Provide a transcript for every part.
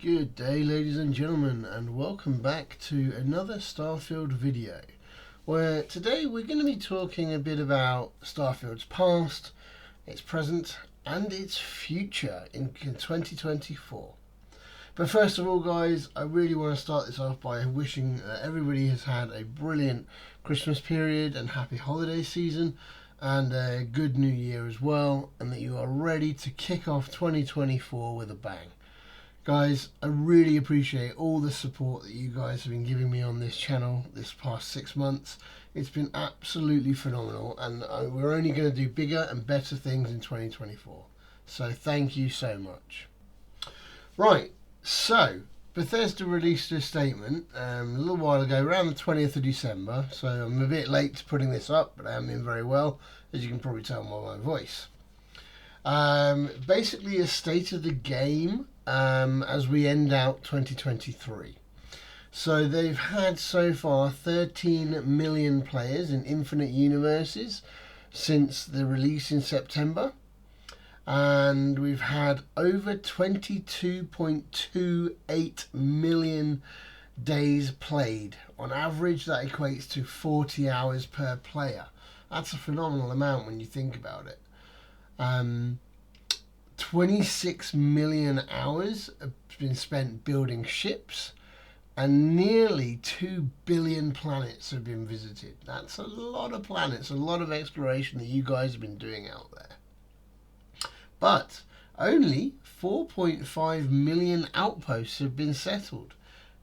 Good day, ladies and gentlemen, and welcome back to another Starfield video, where today we're going to be talking a bit about Starfield's past, its present, and its future in 2024. But first of all, guys, I really want to start this off by wishing everybody has had a brilliant Christmas period and happy holiday season, and a good new year as well, and that you are ready to kick off 2024 with a bang. Guys, I really appreciate all the support that you guys have been giving me on this channel this past 6 months. It's been absolutely phenomenal, and we're only going to do bigger and better things in 2024. So thank you so much. Right, so Bethesda released a statement a little while ago, around the 20th of December, so I'm a bit late to putting this up, but I haven't been very well, as you can probably tell by my voice. Basically a state of the game as we end out 2023. So they've had so far 13 million players in Infinite Universes since the release in September, and we've had over 22.28 million days played. On average, that equates to 40 hours per player. That's a phenomenal amount when you think about it. 26 million hours have been spent building ships, and nearly 2 billion planets have been visited. That's a lot of planets, a lot of exploration that you guys have been doing out there. But only 4.5 million outposts have been settled.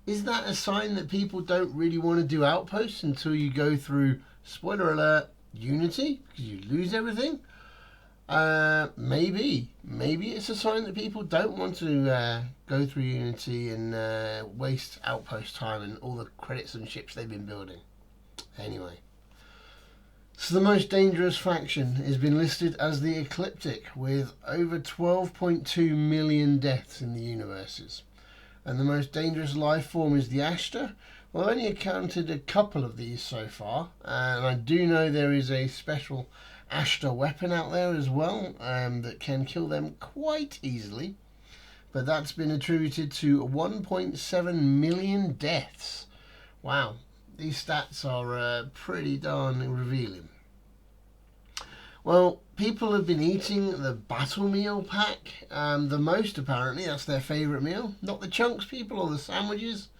Is that a sign that people don't really want to do outposts until you go through, spoiler alert, Unity, because you lose everything? Maybe it's a sign that people don't want to go through Unity and waste outpost time and all the credits and ships they've been building. Anyway, so the most dangerous faction has been listed as the Ecliptic, with over 12.2 million deaths in the universes. And the most dangerous life form is the Ashtar. Well, I've only encountered a couple of these so far, and I do know there is a special Ashtar weapon out there as well that can kill them quite easily, but that's been attributed to 1.7 million deaths. Wow, these stats are pretty darn revealing. Well, people have been eating the battle meal pack the most, apparently. That's their favourite meal, not the chunks people or the sandwiches.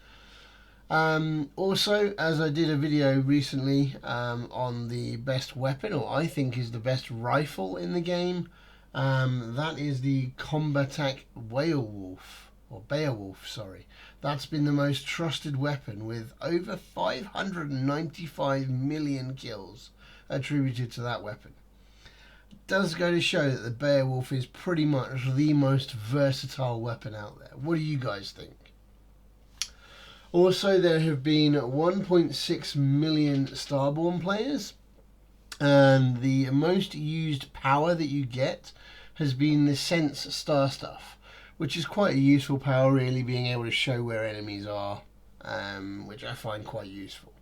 Also, as I did a video recently on the best weapon, or I think is the best rifle in the game, that is the Combatak Beowulf, sorry. That's been the most trusted weapon, with over 595 million kills attributed to that weapon. It does go to show that the Beowulf is pretty much the most versatile weapon out there. What do you guys think? Also, there have been 1.6 million Starborn players, and the most used power that you get has been the Sense Star Stuff, which is quite a useful power, really, being able to show where enemies are, which I find quite useful.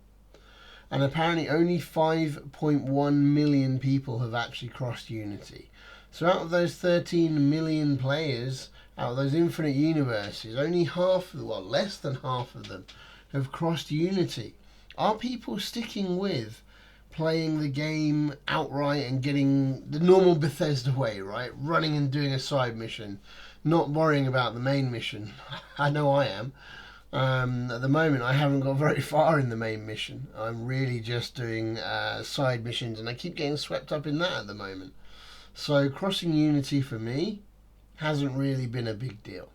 And apparently only 5.1 million people have actually crossed Unity. So out of those 13 million players, out of those infinite universes, only less than half of them have crossed Unity. Are people sticking with playing the game outright and getting the normal Bethesda way, right? Running and doing a side mission, not worrying about the main mission. I know I am. At the moment, I haven't got very far in the main mission. I'm really just doing side missions, and I keep getting swept up in that at the moment. So crossing Unity for me hasn't really been a big deal.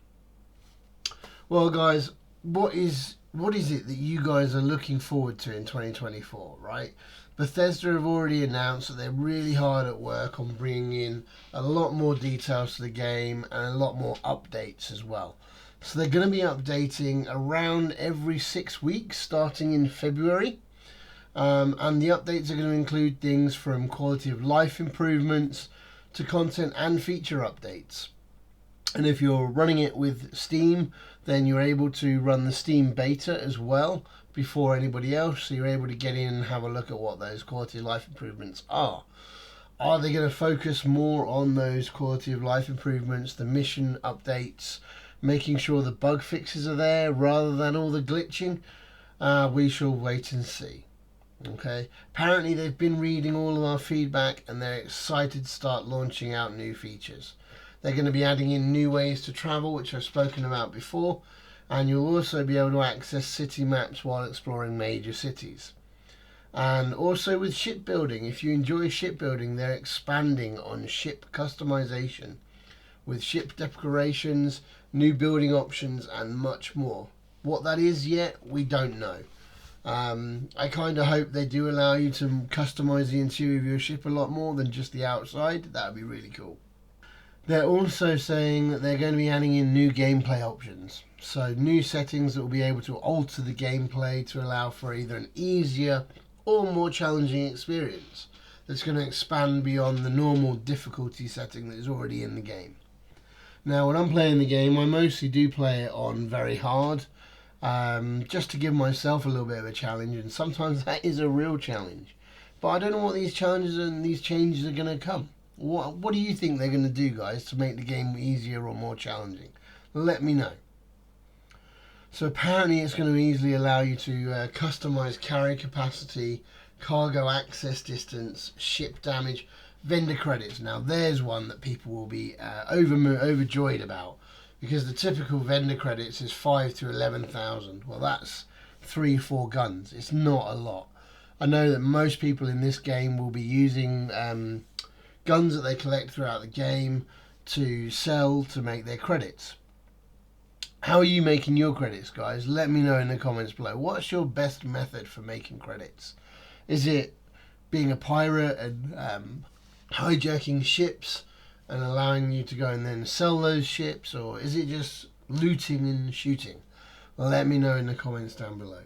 Well, guys, what is it that you guys are looking forward to in 2024, right? Bethesda have already announced that they're really hard at work on bringing in a lot more details to the game and a lot more updates as well. So they're going to be updating around every 6 weeks starting in February. And the updates are going to include things from quality of life improvements to content and feature updates. And if you're running it with Steam, then you're able to run the Steam beta as well before anybody else, so you're able to get in and have a look at what those quality of life improvements are. Are they going to focus more on those quality of life improvements, the mission updates, making sure the bug fixes are there rather than all the glitching. We shall wait and see. Okay, apparently they've been reading all of our feedback and they're excited to start launching out new features. They're going to be adding in new ways to travel, which I've spoken about before, and you'll also be able to access city maps while exploring major cities. And also with shipbuilding, if you enjoy shipbuilding, they're expanding on ship customization with ship decorations, new building options, and much more. What that is yet, we don't know. I kind of hope they do allow you to customize the interior of your ship a lot more than just the outside. That would be really cool. They're also saying that they're going to be adding in new gameplay options. So new settings that will be able to alter the gameplay to allow for either an easier or more challenging experience that's going to expand beyond the normal difficulty setting that is already in the game. Now, when I'm playing the game, I mostly do play it on very hard, just to give myself a little bit of a challenge, and sometimes that is a real challenge. But I don't know what these challenges and these changes are going to come. What do you think they're going to do, guys, to make the game easier or more challenging? Let me know. So apparently it's going to easily allow you to customize carry capacity, cargo access distance, ship damage, vendor credits. Now there's one that people will be overjoyed about, because the typical vendor credits is 5 to 11,000. Well, that's 3-4 guns. It's not a lot. I know that most people in this game will be using guns that they collect throughout the game to sell to make their credits. How are you making your credits, guys? Let me know in the comments below. What's your best method for making credits? Is it being a pirate and hijacking ships and allowing you to go and then sell those ships, or is it just looting and shooting? Let me know in the comments down below.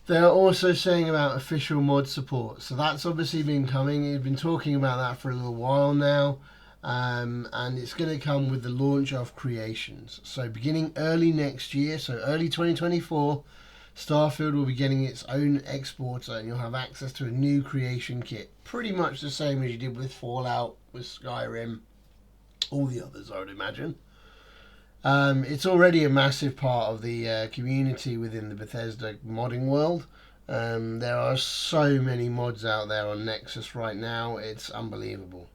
They're also saying about official mod support. So that's obviously been coming. You've been talking about that for a little while now. And it's going to come with the launch of Creations. So beginning early next year, so early 2024, Starfield will be getting its own exporter, and you'll have access to a new creation kit. Pretty much the same as you did with Fallout, with Skyrim, all the others, I would imagine. It's already a massive part of the community within the Bethesda modding world. There are so many mods out there on Nexus right now, it's unbelievable.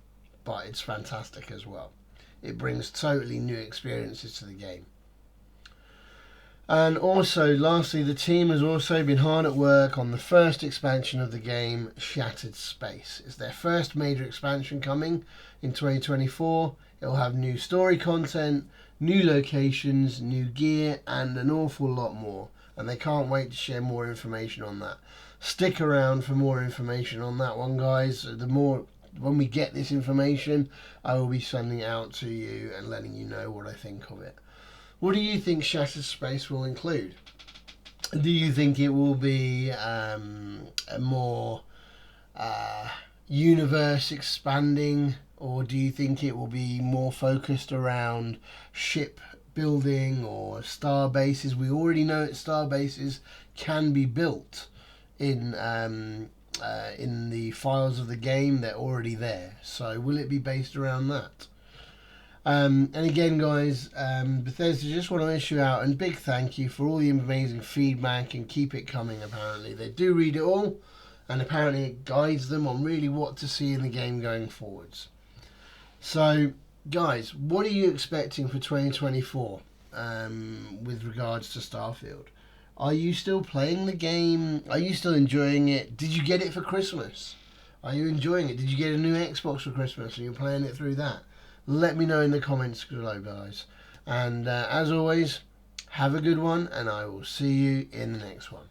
But it's fantastic as well. It brings totally new experiences to the game. And also, lastly, the team has also been hard at work on the first expansion of the game, Shattered Space. It's their first major expansion coming in 2024. It'll have new story content, new locations, new gear, and an awful lot more. And they can't wait to share more information on that. Stick around for more information on that one, guys. When we get this information, I will be sending it out to you and letting you know what I think of it. What do you think Shattered Space will include? Do you think it will be a more universe expanding, or do you think it will be more focused around ship building or star bases? We already know that star bases can be built in the files of the game. They're already there. So will it be based around that? And again, guys, Bethesda, just want to issue out a big thank you for all the amazing feedback, and keep it coming. Apparently they do read it all, and apparently it guides them on really what to see in the game going forwards. So guys, what are you expecting for 2024 with regards to Starfield? Are you still playing the game? Are you still enjoying it? Did you get it for Christmas? Are you enjoying it? Did you get a new Xbox for Christmas and you're playing it through that? Let me know in the comments below, guys. And as always, have a good one, and I will see you in the next one.